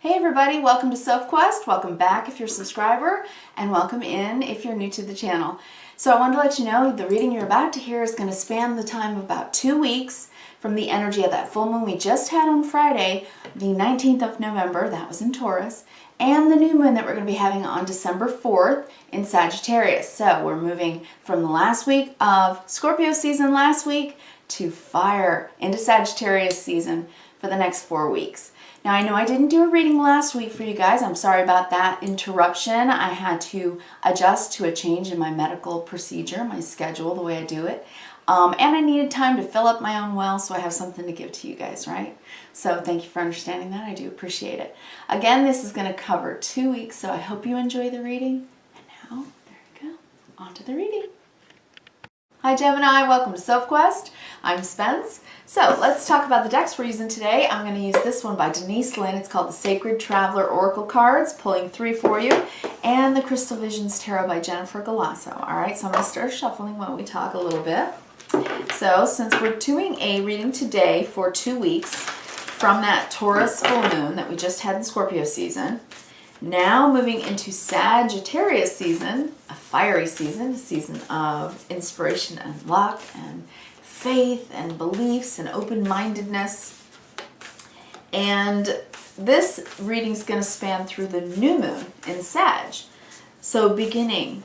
Hey everybody, welcome to Sophquest. Welcome back if you're a subscriber, and welcome in if you're new to the channel. So I wanted to let you know the reading you're about to hear is going to span the time of about 2 weeks from the energy of that full moon we just had on Friday, the 19th of November, that was in Taurus, and the new moon that we're going to be having on December 4th in Sagittarius. So we're moving from the last week of Scorpio season last week to fire into Sagittarius season for the next 4 weeks. Now, I know I didn't do a reading last week for you guys. I'm sorry about that interruption. I had to adjust to a change in my medical procedure, my schedule, the way I do it. And I needed time to fill up my own well, so I have something to give to you guys, right? So thank you for understanding that. I do appreciate it. Again, this is going to cover 2 weeks, so I hope you enjoy the reading. And now, there you go. On to the reading. Hi Gemini, welcome to Sophquest. I'm Spence. So let's talk about the decks we're using today. I'm going to use this one by Denise Lynn. It's called the Sacred Traveler Oracle Cards, pulling 3 for you, and the Crystal Visions Tarot by Jennifer Galasso. Alright, so I'm going to start shuffling while we talk a little bit. So since we're doing a reading today for 2 weeks from that Taurus full moon that we just had in Scorpio season, now moving into Sagittarius season, a fiery season, a season of inspiration and luck and faith and beliefs and open-mindedness. And this reading is going to span through the new moon in Sag. So beginning,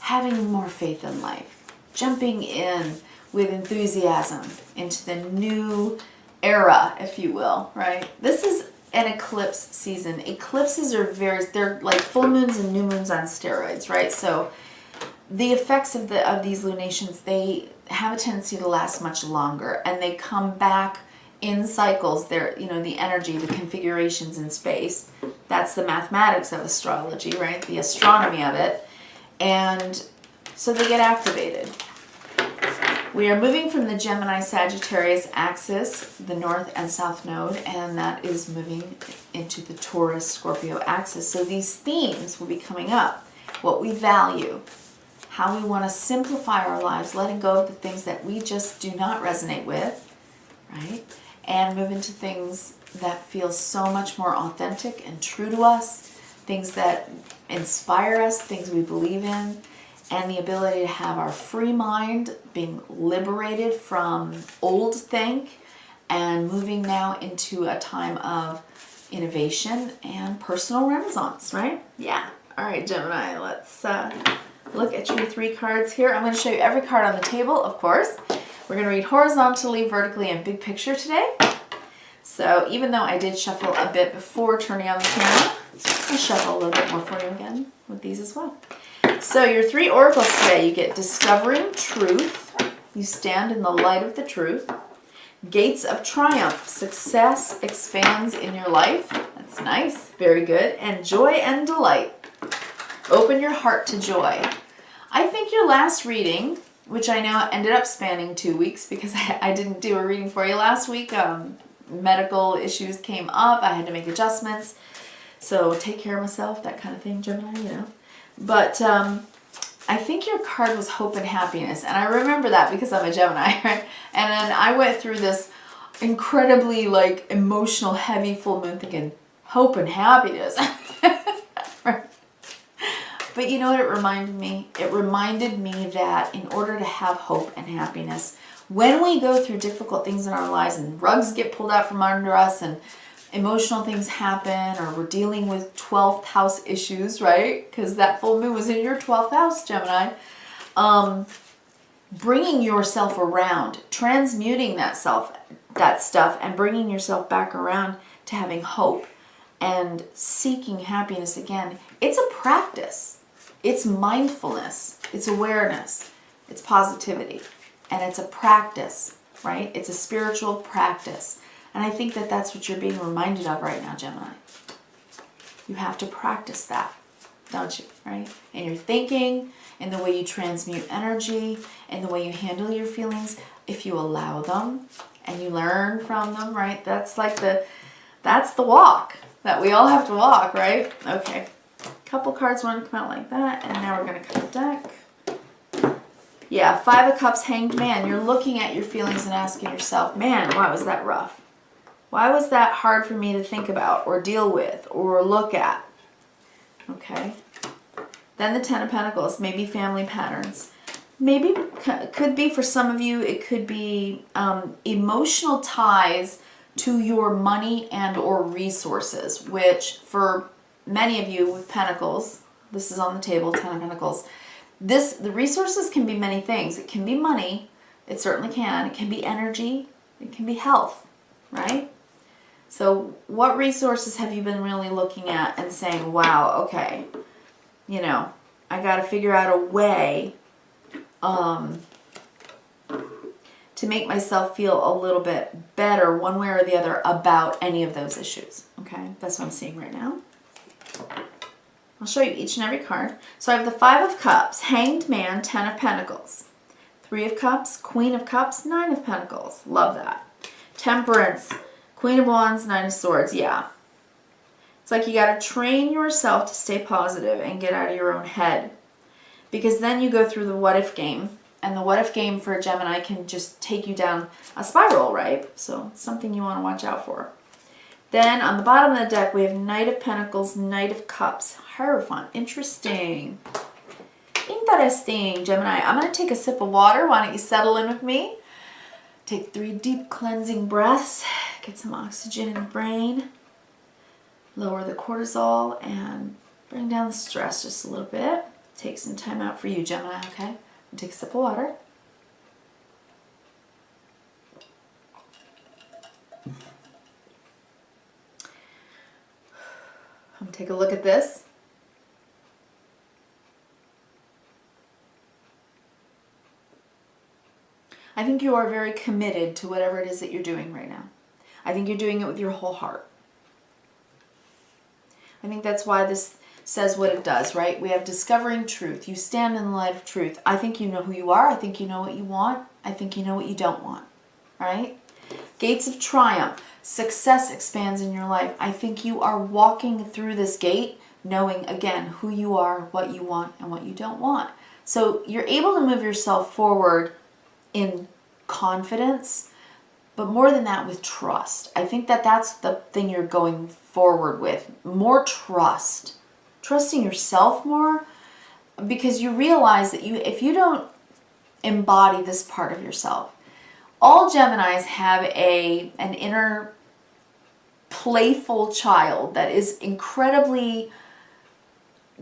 having more faith in life, jumping in with enthusiasm into the new era, if you will, right? This is an eclipse season. Eclipses are they're like full moons and new moons on steroids, right? So the effects of these lunations, they have a tendency to last much longer, and they come back in cycles. They're, the energy, the configurations in space. That's the mathematics of astrology, right? The astronomy of it. And so they get activated. We are moving from the Gemini-Sagittarius axis, the north and south node, and that is moving into the Taurus-Scorpio axis. So these themes will be coming up. What we value, how we want to simplify our lives, letting go of the things that we just do not resonate with, right? And move into things that feel so much more authentic and true to us, things that inspire us, things we believe in, and the ability to have our free mind being liberated from old think and moving now into a time of innovation and personal renaissance, right? Yeah. All right, Gemini, let's look at your 3 cards here. I'm going to show you every card on the table, of course. We're going to read horizontally, vertically, and big picture today. So even though I did shuffle a bit before turning on the camera, I'll shuffle a little bit more for you again with these as well. So your 3 oracles today, you get Discovering Truth. You stand in the light of the truth. Gates of Triumph. Success expands in your life. That's nice. Very good. And Joy and Delight. Open your heart to joy. I think your last reading, which I know ended up spanning 2 weeks because I didn't do a reading for you last week. Medical issues came up. I had to make adjustments. So take care of myself, that kind of thing, Gemini, But I think your card was Hope and Happiness. And I remember that because I'm a Gemini, right? And then I went through this incredibly, emotional, heavy full moon thinking, hope and happiness. Right? But you know what it reminded me? It reminded me that in order to have hope and happiness, when we go through difficult things in our lives and rugs get pulled out from under us and emotional things happen, or we're dealing with 12th house issues, right? Because that full moon was in your 12th house, Gemini. Bringing yourself around, transmuting that stuff, and bringing yourself back around to having hope and seeking happiness again. It's a practice. It's mindfulness. It's awareness. It's positivity. And it's a practice, right? It's a spiritual practice. And I think that that's what you're being reminded of right now, Gemini. You have to practice that, don't you, right? In your thinking, in the way you transmute energy, in the way you handle your feelings, if you allow them and you learn from them, right? That's the walk that we all have to walk, right? Okay. A couple cards want to come out like that, and now we're going to cut the deck. Yeah, 5 of Cups, Hanged Man. You're looking at your feelings and asking yourself, man, why was that rough? Why was that hard for me to think about or deal with or look at? Okay. Then the Ten of Pentacles, maybe family patterns. Maybe, could be for some of you, it could be emotional ties to your money and or resources, which for many of you with Pentacles, this is on the table, Ten of Pentacles. The resources can be many things. It can be money. It certainly can. It can be energy. It can be health, right? So what resources have you been really looking at and saying, wow, okay, you know, I got to figure out a way to make myself feel a little bit better one way or the other about any of those issues. Okay, that's what I'm seeing right now. I'll show you each and every card. So I have the Five of Cups, Hanged Man, Ten of Pentacles, Three of Cups, Queen of Cups, Nine of Pentacles. Love that. Temperance, Queen of Wands, Nine of Swords. Yeah. It's like you got to train yourself to stay positive and get out of your own head. Because then you go through the what if game. And the what if game for a Gemini can just take you down a spiral, right? So it's something you want to watch out for. Then on the bottom of the deck, we have Knight of Pentacles, Knight of Cups, Hierophant. Interesting. Interesting, Gemini. I'm going to take a sip of water. Why don't you settle in with me? Take 3 deep cleansing breaths. Get some oxygen in the brain. Lower the cortisol and bring down the stress just a little bit. Take some time out for you, Gemini, okay? Take a sip of water. Take a look at this. I think you are very committed to whatever it is that you're doing right now. I think you're doing it with your whole heart. I think that's why this says what it does, right? We have discovering truth. You stand in the light of truth. I think you know who you are. I think you know what you want. I think you know what you don't want, right? Gates of triumph. Success expands in your life. I think you are walking through this gate knowing, again, who you are, what you want, and what you don't want. So you're able to move yourself forward in confidence, but more than that, with trust. I think that that's the thing you're going forward with. More trust. Trusting yourself more, because you realize that if you don't embody this part of yourself, all Geminis have an inner playful child that is incredibly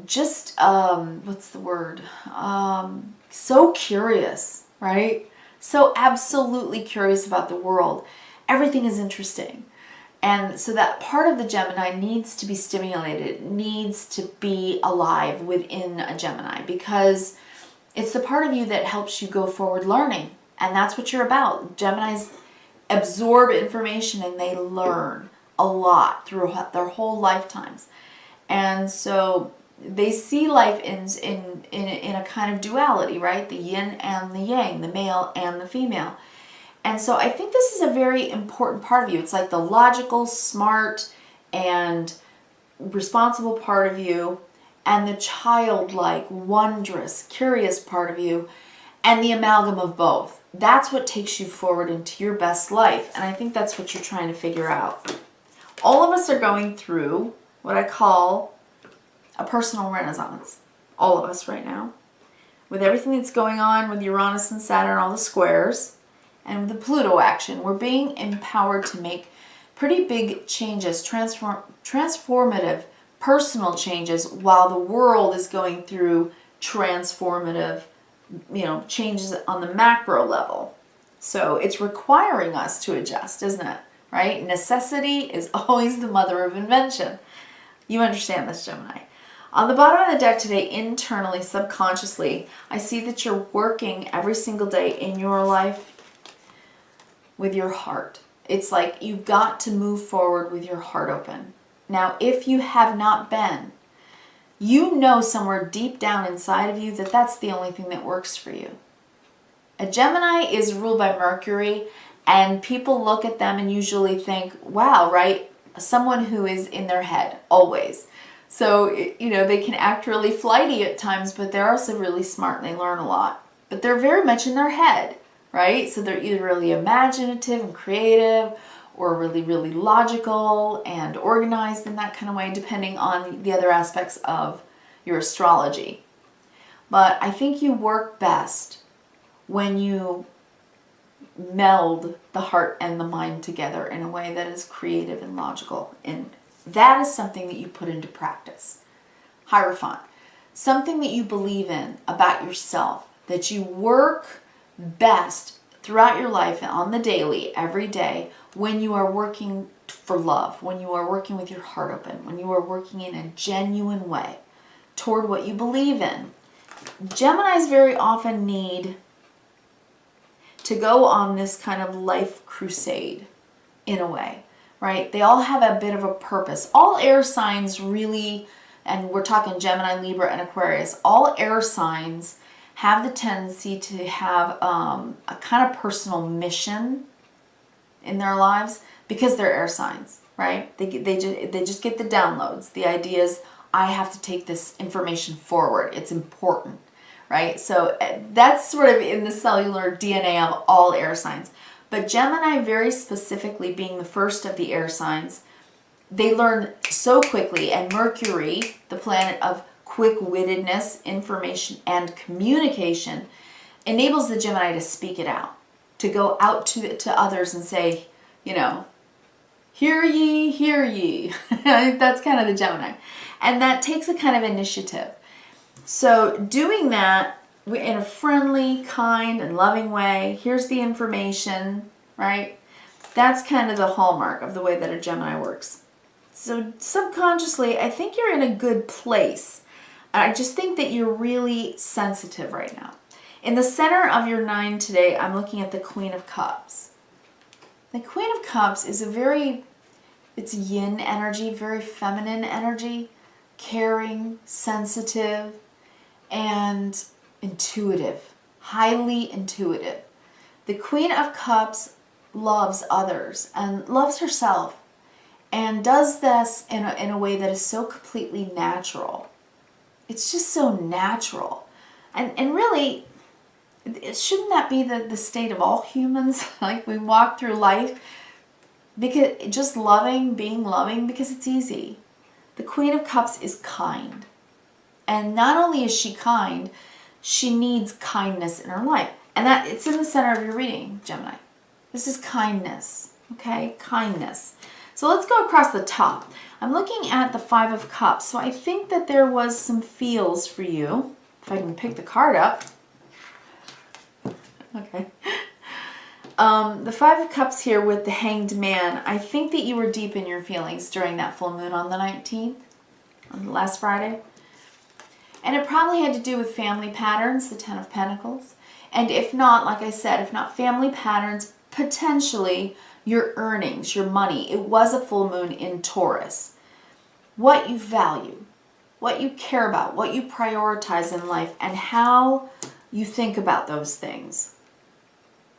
just, what's the word? So curious, right? So absolutely curious about the world. Everything is interesting. And so that part of the Gemini needs to be stimulated. It needs to be alive within a Gemini, because it's the part of you that helps you go forward learning. And that's what you're about. Geminis absorb information and they learn a lot through their whole lifetimes. And so they see life in a kind of duality, right? The yin and the yang, the male and the female. And so I think this is a very important part of you. It's like the logical, smart, and responsible part of you, and the childlike, wondrous, curious part of you, and the amalgam of both. That's what takes you forward into your best life. And I think that's what you're trying to figure out. All of us are going through what I call a personal renaissance. All of us right now. With everything that's going on with Uranus and Saturn, all the squares, and with the Pluto action, we're being empowered to make pretty big changes, transformative personal changes, while the world is going through transformative, changes on the macro level. So it's requiring us to adjust, isn't it? Right? Necessity is always the mother of invention. You understand this, Gemini. On the bottom of the deck today, internally, subconsciously, I see that you're working every single day in your life with your heart. It's like you've got to move forward with your heart open. Now, if you have not been, you know somewhere deep down inside of you that that's the only thing that works for you. A Gemini is ruled by Mercury, and people look at them and usually think, wow, right? Someone who is in their head, always. So, they can act really flighty at times, but they're also really smart and they learn a lot. But they're very much in their head, right? So they're either really imaginative and creative, or really, really logical and organized in that kind of way, depending on the other aspects of your astrology. But I think you work best when you meld the heart and the mind together in a way that is creative and logical. And that is something that you put into practice. Hierophant, something that you believe in about yourself, that you work best throughout your life on the daily, every day, when you are working for love, when you are working with your heart open, when you are working in a genuine way toward what you believe in. Geminis very often need to go on this kind of life crusade in a way, right? They all have a bit of a purpose. All air signs really, and we're talking Gemini, Libra, and Aquarius, all air signs have the tendency to have a kind of personal mission in their lives because they're air signs, right? They just get the downloads. The idea is, I have to take this information forward. It's important, right? So that's sort of in the cellular DNA of all air signs. But Gemini, very specifically being the first of the air signs, they learn so quickly, and Mercury, the planet of quick-wittedness, information, and communication, enables the Gemini to speak it out, to go out to others and say, you know, hear ye, hear ye. I think that's kind of the Gemini. And that takes a kind of initiative. So doing that in a friendly, kind, and loving way, here's the information, right? That's kind of the hallmark of the way that a Gemini works. So subconsciously, I think you're in a good place. I just think that you're really sensitive right now. In the center of your 9 today, I'm looking at the Queen of Cups. The Queen of Cups is it's yin energy, very feminine energy, caring, sensitive, and intuitive, highly intuitive. The Queen of Cups loves others and loves herself and does this in a way that is so completely natural. It's just so natural. And really, shouldn't that be the state of all humans? Like, we walk through life because just being loving because it's easy. The Queen of Cups is kind. And not only is she kind, she needs kindness in her life. And that it's in the center of your reading, Gemini. This is kindness, okay? Kindness. So let's go across the top. I'm looking at the 5 of Cups. So I think that there was some feels for you. If I can pick the card up. Okay. The 5 of Cups here with the Hanged Man. I think that you were deep in your feelings during that full moon on the 19th, on the last Friday. And it probably had to do with family patterns, the 10 of Pentacles. And if not, like I said, if not family patterns, potentially your earnings, your money. It was a full moon in Taurus. What you value, what you care about, what you prioritize in life, and how you think about those things.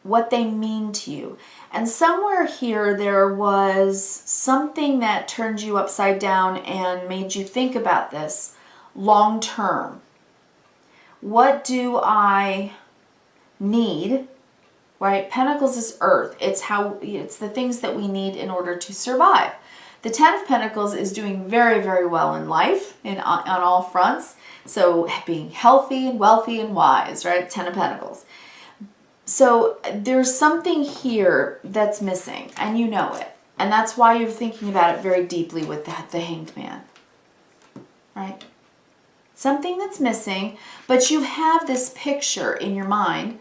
What they mean to you. And somewhere here there was something that turned you upside down and made you think about this long term. What do I need? Right? Pentacles is earth. It's the things that we need in order to survive. The 10 of Pentacles is doing very, very well in life on all fronts. So being healthy and wealthy and wise, right? 10 of Pentacles. So there's something here that's missing, and you know it. And that's why you're thinking about it very deeply with the Hanged Man, right? Something that's missing, but you have this picture in your mind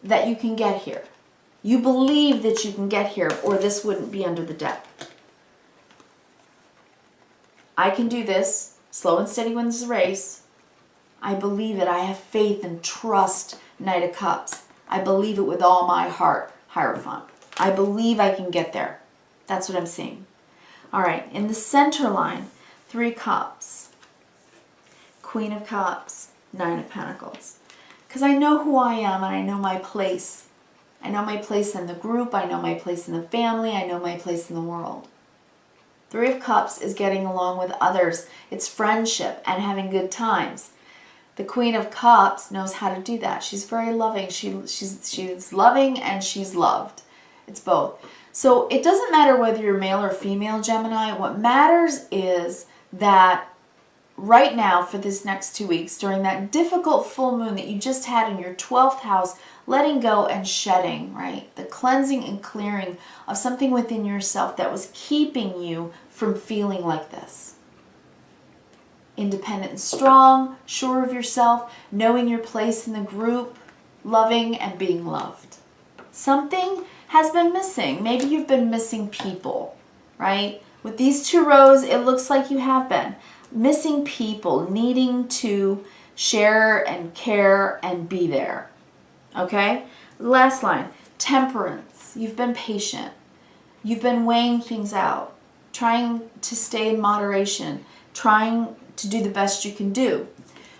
that you can get here. You believe that you can get here, or this wouldn't be under the deck. I can do this. Slow and steady wins the race. I believe it. I have faith and trust, Knight of Cups. I believe it with all my heart, Hierophant. I believe I can get there. That's what I'm seeing. All right, in the center line, 3 Cups, Queen of Cups, 9 of Pentacles. Because I know who I am and I know my place. I know my place in the group. I know my place in the family. I know my place in the world. 3 of Cups is getting along with others. It's friendship and having good times. The Queen of Cups knows how to do that. She's very loving. She's loving and she's loved. It's both. So it doesn't matter whether you're male or female, Gemini. What matters is that right now, for this next 2 weeks, during that difficult full moon that you just had in your 12th house, letting go and shedding, right? The cleansing and clearing of something within yourself that was keeping you from feeling like this. Independent and strong, sure of yourself, knowing your place in the group, loving and being loved. Something has been missing. Maybe you've been missing people, right? With these 2 rows, it looks like you have been. Missing people, needing to share and care and be there. Okay? Last line, temperance. You've been patient. You've been weighing things out, trying to stay in moderation, trying to do the best you can do.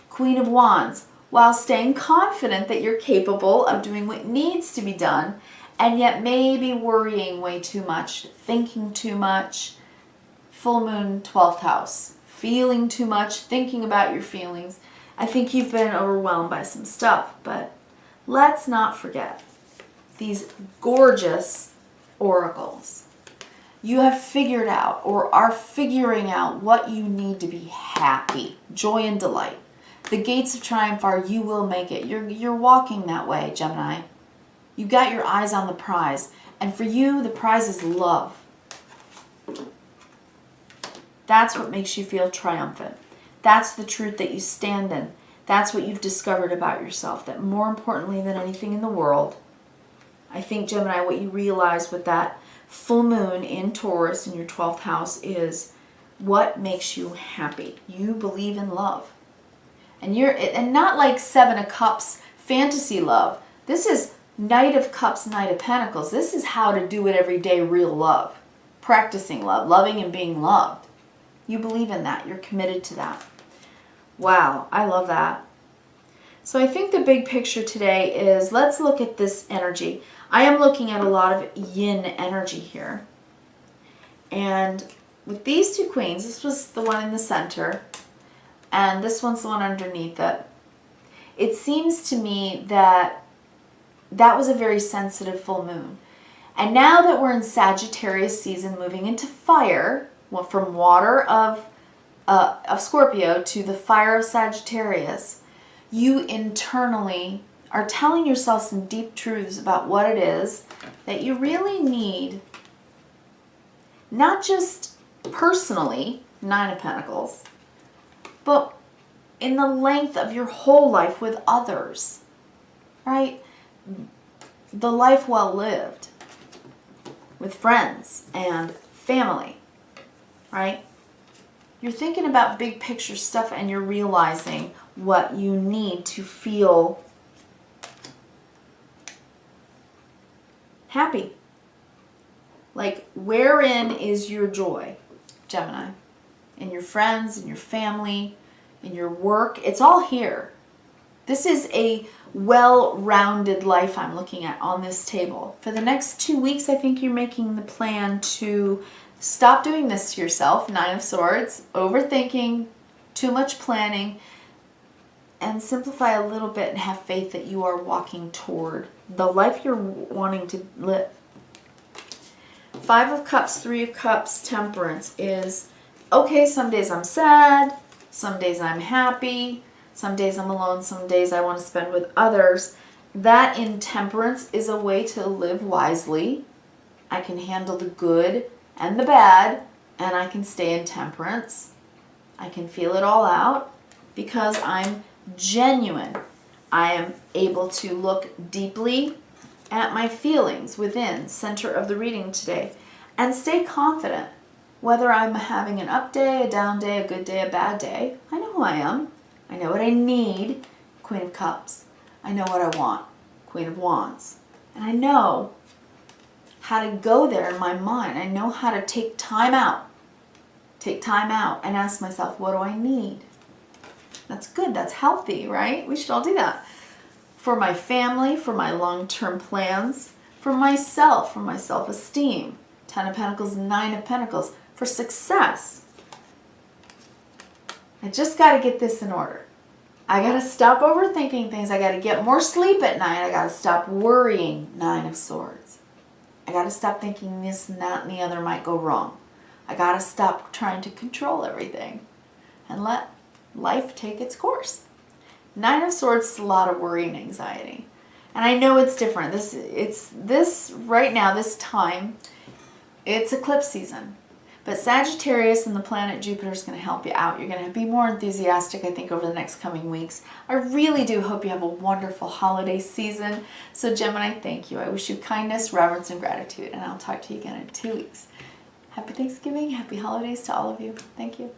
Queen of Wands, while staying confident that you're capable of doing what needs to be done, and yet maybe worrying way too much, thinking too much. Full moon, 12th house. Feeling too much, thinking about your feelings. I think you've been overwhelmed by some stuff, but let's not forget these gorgeous oracles. You have figured out or are figuring out what you need to be happy, joy and delight. The gates of triumph are you will make it. You're walking that way, Gemini. You got your eyes on the prize, and for you, the prize is love. That's what makes you feel triumphant. That's the truth that you stand in. That's what you've discovered about yourself. That more importantly than anything in the world, I think, Gemini, what you realize with that full moon in Taurus in your 12th house is what makes you happy. You believe in love. And not like 7 of Cups fantasy love. This is Knight of Cups, Knight of Pentacles. This is how to do it every day, real love. Practicing love, loving and being loved. You believe in that. You're committed to that. Wow, I love that. So I think the big picture today is, let's look at this energy. I am looking at a lot of yin energy here. And with these 2 queens, this was the one in the center, and this one's the one underneath it. It seems to me that that was a very sensitive full moon. And now that we're in Sagittarius season, moving into fire, well, from water of Scorpio to the fire of Sagittarius, you internally are telling yourself some deep truths about what it is that you really need, not just personally, 9 of Pentacles, but in the length of your whole life with others, right? The life well lived with friends and family, right? You're thinking about big picture stuff and you're realizing what you need to feel happy. Like, wherein is your joy, Gemini? In your friends, in your family, in your work. It's all here. This is a well-rounded life I'm looking at on this table. For the next 2 weeks, I think you're making the plan to stop doing this to yourself, 9 of Swords, overthinking, too much planning, and simplify a little bit and have faith that you are walking toward the life you're wanting to live. 5 of Cups, 3 of Cups, Temperance is, okay, some days I'm sad, some days I'm happy, some days I'm alone, some days I want to spend with others. That in Temperance is a way to live wisely. I can handle the good and the bad, and I can stay in temperance. I can feel it all out because I'm genuine. I am able to look deeply at my feelings within, center of the reading today, and stay confident. Whether I'm having an up day, a down day, a good day, a bad day, I know who I am. I know what I need, Queen of Cups. I know what I want, Queen of Wands. And I know how to go there in my mind. I know how to take time out and ask myself, what do I need? That's good. That's healthy, right? We should all do that. For my family, for my long-term plans, for myself, for my self-esteem. 10 of Pentacles, 9 of Pentacles. For success. I just got to get this in order. I got to stop overthinking things. I got to get more sleep at night. I got to stop worrying, 9 of Swords. I got to stop thinking this and that and the other might go wrong. I got to stop trying to control everything and let life take its course. Nine of Swords is a lot of worry and anxiety. And I know it's different. This right now, this time, it's eclipse season. But Sagittarius and the planet Jupiter is going to help you out. You're going to be more enthusiastic, I think, over the next coming weeks. I really do hope you have a wonderful holiday season. So Gemini, thank you. I wish you kindness, reverence, and gratitude. And I'll talk to you again in 2 weeks. Happy Thanksgiving. Happy holidays to all of you. Thank you.